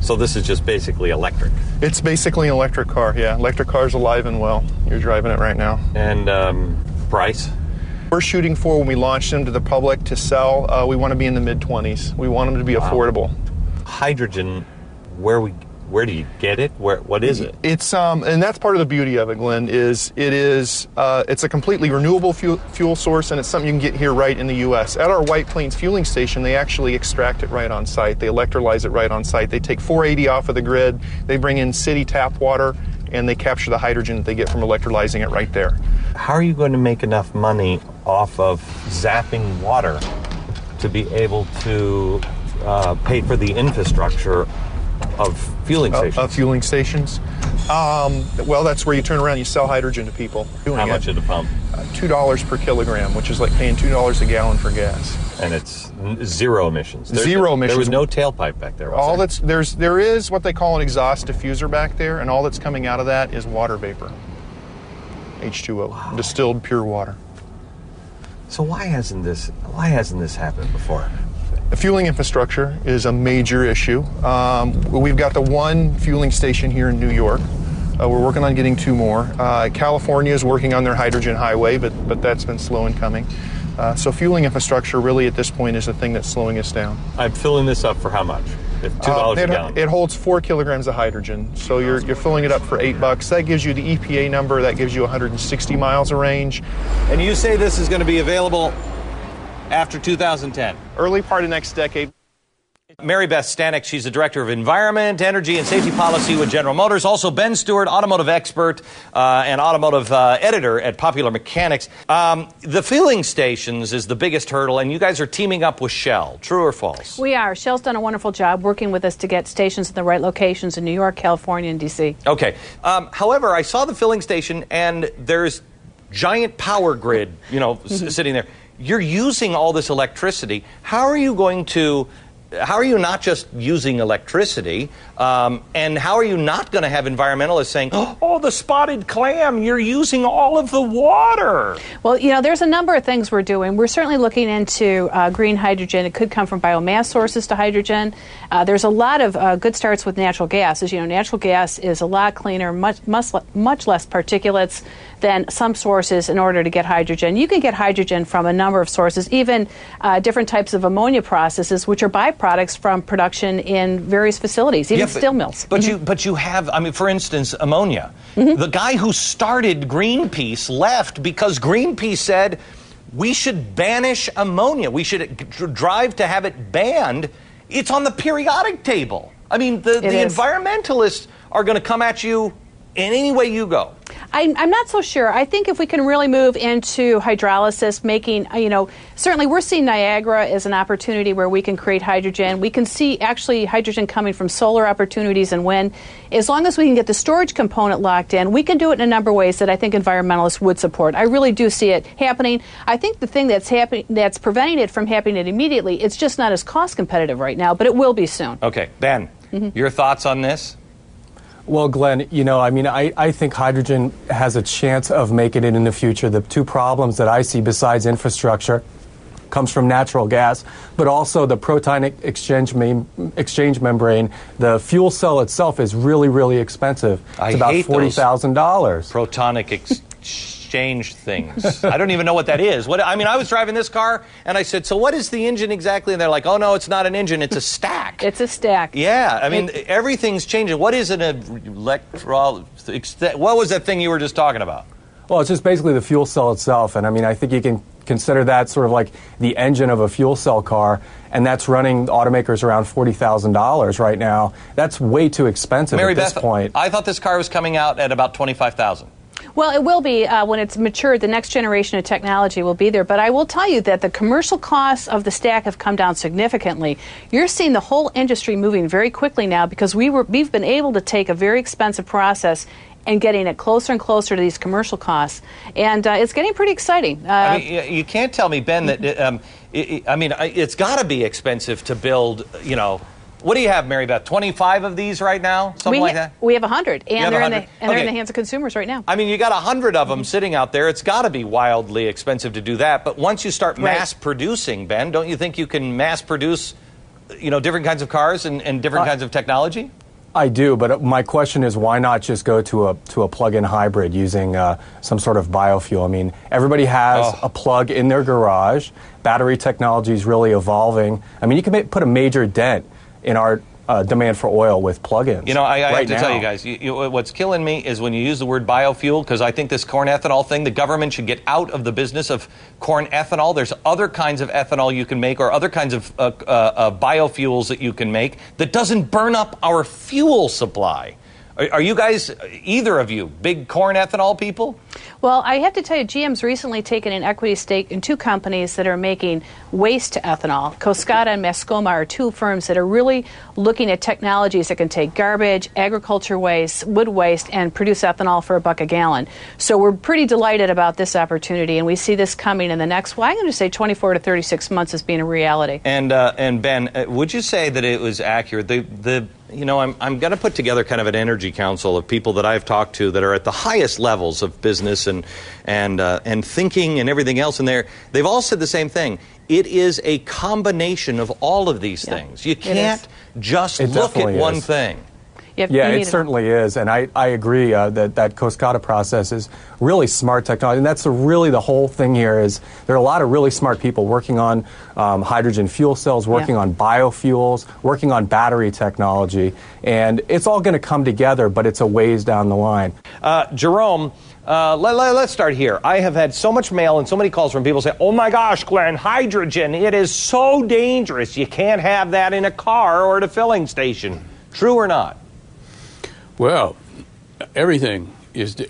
So this is just basically electric. It's basically an electric car, yeah. Electric car's alive and well. You're driving it right now. And price? We're shooting for, when we launch them to the public to sell, we want to be in the mid-20s. We want them to be affordable. Hydrogen, where do you get it? What is it? It's and that's part of the beauty of it, Glenn. It's a completely renewable fuel source, and it's something you can get here right in the U.S. At our White Plains fueling station, they actually extract it right on site. They electrolyze it right on site. They take 480 off of the grid. They bring in city tap water, and they capture the hydrogen that they get from electrolyzing it right there. How are you going to make enough money off of zapping water to be able to pay for the infrastructure of fueling stations? Of fueling stations? Well, that's where you turn around and you sell hydrogen to people. How much at a pump? $2 per kilogram, which is like paying $2 a gallon for gas. And it's zero emissions. Zero emissions. There was no tailpipe back there. There is what they call an exhaust diffuser back there, and all that's coming out of that is water vapor. H2O, distilled pure water. So why hasn't this happened before? The fueling infrastructure is a major issue. We've got the one fueling station here in New York. We're working on getting 2 more. California is working on their hydrogen highway, but that's been slow in coming. So fueling infrastructure really at this point is the thing that's slowing us down. I'm filling this up for how much? $2 a gallon. It holds 4 kilograms of hydrogen. So you're filling it up for $8. That gives you the EPA number. That gives you 160 miles of range. And you say this is going to be available after 2010? Early part of next decade. Mary Beth Stanek, she's the Director of Environment, Energy, and Safety Policy with General Motors. Also, Ben Stewart, automotive expert and automotive editor at Popular Mechanics. The filling stations is the biggest hurdle, and you guys are teaming up with Shell. True or false? We are. Shell's done a wonderful job working with us to get stations in the right locations in New York, California, and D.C. Okay. However, I saw the filling station, and there's giant power grid, sitting there. You're using all this electricity. How are you not just using electricity, and how are you not going to have environmentalists saying, oh, the spotted clam, you're using all of the water? Well, there's a number of things we're doing. We're certainly looking into green hydrogen. It could come from biomass sources to hydrogen. There's a lot of good starts with natural gas. As you know, natural gas is a lot cleaner, much less particulates than some sources in order to get hydrogen. You can get hydrogen from a number of sources, even different types of ammonia processes, which are byproducts from production in various facilities, even steel mills. But you have, for instance, ammonia. The guy who started Greenpeace left because Greenpeace said we should banish ammonia. We should drive to have it banned. It's on the periodic table. The environmentalists are going to come at you in any way you go. I'm not so sure. I think if we can really move into hydrolysis, making, certainly we're seeing Niagara as an opportunity where we can create hydrogen. We can see actually hydrogen coming from solar opportunities and wind. As long as we can get the storage component locked in, we can do it in a number of ways that I think environmentalists would support. I really do see it happening. I think the thing that's preventing it from happening immediately, it's just not as cost competitive right now, but it will be soon. Okay, Ben, your thoughts on this? Well, Glenn, I think hydrogen has a chance of making it in the future. The 2 problems that I see besides infrastructure comes from natural gas, but also the proton exchange membrane. The fuel cell itself is really, really expensive. It's about $40,000. Protonic exchange things. I don't even know what that is. I was driving this car, and I said, so what is the engine exactly? And they're like, oh, no, it's not an engine, it's a stack. It's a stack. Yeah, everything's changing. What is what was that thing you were just talking about? Well, it's just basically the fuel cell itself, and I think you can consider that sort of like the engine of a fuel cell car, and that's running automakers around $40,000 right now. That's way too expensive at this point. I thought this car was coming out at about $25,000. Well, it will be when it's matured. The next generation of technology will be there. But I will tell you that the commercial costs of the stack have come down significantly. You're seeing the whole industry moving very quickly now because we've been able to take a very expensive process and getting it closer and closer to these commercial costs. And it's getting pretty exciting. You can't tell me, Ben, that it's got to be expensive to build, What do you have, Mary Beth? 25 of these right now? Something like that? We have 100, and they're in the hands of consumers right now. You got 100 of them sitting out there. It's got to be wildly expensive to do that. But once you start mass producing, Ben, don't you think you can mass produce different kinds of cars and different kinds of technology? I do, but my question is, why not just go to a plug-in hybrid using some sort of biofuel? I mean, everybody has a plug in their garage. Battery technology is really evolving. I mean, you can put a major dent in our demand for oil with plug-ins. I have to tell you guys, what's killing me is when you use the word biofuel, because I think this corn ethanol thing, the government should get out of the business of corn ethanol. There's other kinds of ethanol you can make, or other kinds of biofuels that you can make that doesn't burn up our fuel supply. Are you guys, either of you, big corn ethanol people? Well, I have to tell you, GM's recently taken an equity stake in two companies that are making waste to ethanol. Coscata and Mascoma are two firms that are really looking at technologies that can take garbage, agriculture waste, wood waste, and produce ethanol for $1 a gallon. So we're pretty delighted about this opportunity, and we see this coming in the next, I'm going to say 24 to 36 months as being a reality. And Ben, would you say that it was accurate? I'm going to put together kind of an energy council of people that I've talked to that are at the highest levels of business and thinking and everything else in there. They've all said the same thing. It is a combination of all of these things. You can't just look at one thing. It certainly is, and I agree that Coscata process is really smart technology, and that's really the whole thing here. Is there are a lot of really smart people working on hydrogen fuel cells, working on biofuels, working on battery technology, and it's all going to come together, but it's a ways down the line. Jerome, let's start here. I have had so much mail and so many calls from people saying, "Oh my gosh, Glenn, hydrogen, it is so dangerous. You can't have that in a car or at a filling station." True or not? Well,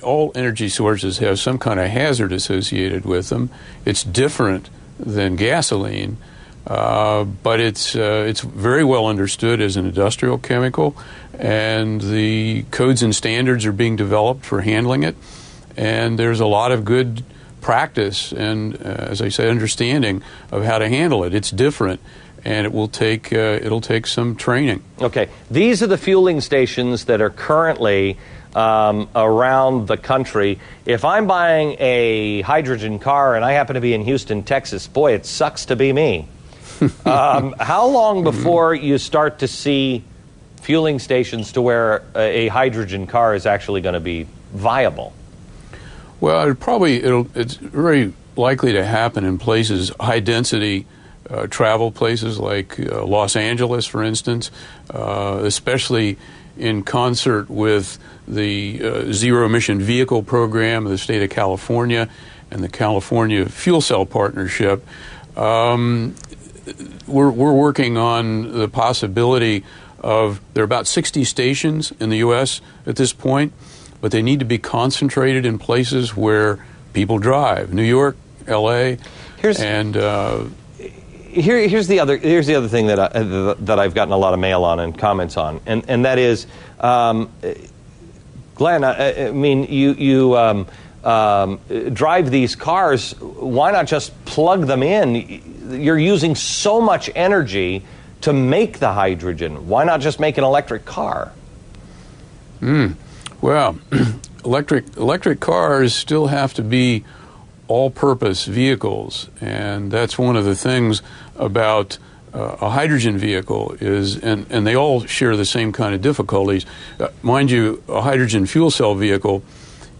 all energy sources have some kind of hazard associated with them. It's different than gasoline, but it's very well understood as an industrial chemical, and the codes and standards are being developed for handling it, and there's a lot of good practice and, as I say, understanding of how to handle it. It's different. And it'll take some training. Okay, these are the fueling stations that are currently around the country. If I'm buying a hydrogen car and I happen to be in Houston, Texas, boy, it sucks to be me. How long before you start to see fueling stations to where a hydrogen car is actually going to be viable? Well, it's very likely to happen in places, high density travel places like Los Angeles, for instance, especially in concert with the zero-emission vehicle program of the state of California and the California Fuel Cell Partnership. We're working on the possibility of, there are about 60 stations in the U.S. at this point, but they need to be concentrated in places where people drive, New York, L.A., Here's the other thing that I've gotten a lot of mail on and comments on, and that is, Glenn, I mean, you drive these cars. Why not just plug them in? You're using so much energy to make the hydrogen. Why not just make an electric car? Well, electric cars still have to be all-purpose vehicles, and that's one of the things about a hydrogen vehicle is, and they all share the same kind of difficulties. Mind you, a hydrogen fuel cell vehicle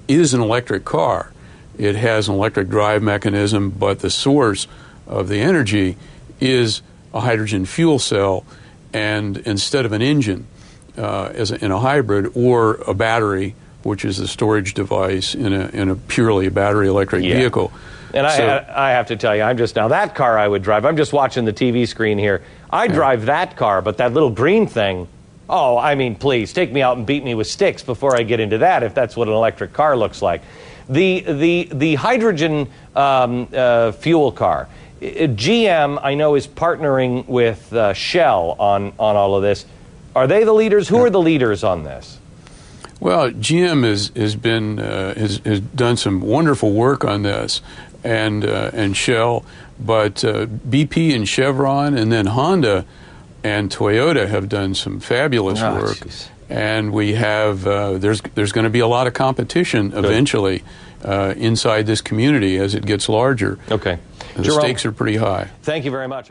is an electric car. It has an electric drive mechanism, but the source of the energy is a hydrogen fuel cell, and instead of an engine in a hybrid or a battery, which is a storage device in a purely battery electric vehicle. And I have to tell you, that car I would drive, I'm just watching the TV screen here. I drive that car, but that little green thing, please, take me out and beat me with sticks before I get into that, if that's what an electric car looks like. The hydrogen fuel car, GM, I know, is partnering with Shell on all of this. Are they the leaders? Who are the leaders on this? Well, GM has done some wonderful work on this, and Shell, but BP and Chevron, and then Honda and Toyota have done some fabulous work. Geez. And we have there's going to be a lot of competition eventually inside this community as it gets larger. Okay, The stakes are pretty high. Thank you very much.